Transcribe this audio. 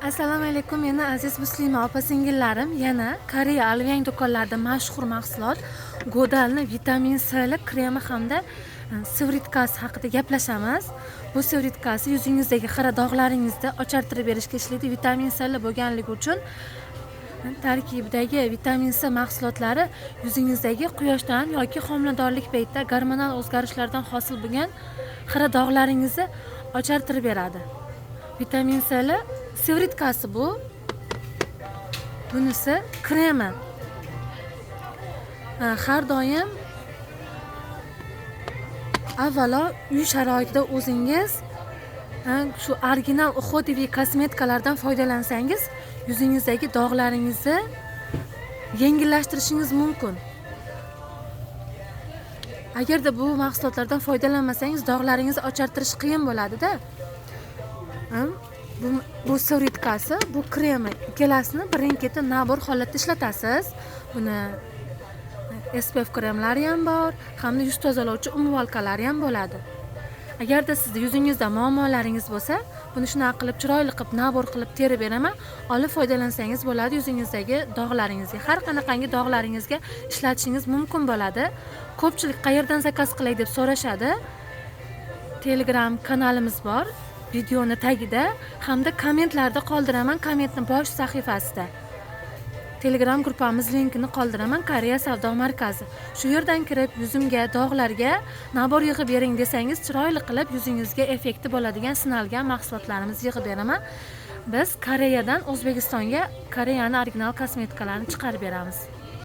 Assalomu alaykum, meni aziz muslima opa-singillarim. Yana Koreya alvang do'konlarida mashhur mahsulot Godalni vitamin C li kremi hamda sivritkasi haqida gaplashamiz. Bu sivritkasi yuzingizdagi xira dog'laringizda ochartirib berishga ishlaydi. Vitamin C li bo'lganligi uchun tarkibidagi vitamin C mahsulotlari yuzingizdagi quyoshdan yoki homiladorlik paytida gormonal o'zgarishlardan hosil bo'lgan xira dog'laringizni ochartirib beradi. Vitamin C li sivritkasi bu. Bunisi kremi. Har doim avvalo uy sharoitida o'zingiz shu original uходовый kosmetikalardan foydalansangiz, yuzingizdagi dog'laringizni yengillashtirishingiz mumkin. Agarda bu mahsulotlardan foydalanmasangiz, dog'laringizni ochartirish qiyin bo'ladi-da. Bu sivritkasi, bu kremi ikkalasini birin-ketin nabor holatda ishlatasiz. Buni SPF kremlari ham bor, hamda yuz tozalovchi umvolkalari ham bo'ladi. Agarda sizda yuzingizda muammolaringiz bo'lsa, buni shunaqa qilib chiroyli qilib nabor qilib terib beraman, olib foydalansangiz bo'ladi. Yuzingizdagi dog'laringizga, har qanaqangi dog'laringizga ishlatishingiz mumkin bo'ladi. Ko'pchilik qayerdan zakaz qilay deb so'rashadi. Telegram kanalimiz bor. Videoni tagida hamda kommentlarda qoldiraman, kommentni bosh sahifasida. Telegram gruppamiz linkini qoldiraman, Koreya savdo markazi. Shu yerdan kirib yuzimga, dog'larga nabor yig'ib bering desangiz, chiroyli qilib yuzingizga effekti bo'ladigan sinalgan mahsulotlarimizni yig'ib beraman. Biz Koreyadan O'zbekistonga Koreyaning original kosmetikalarni chiqarib beramiz.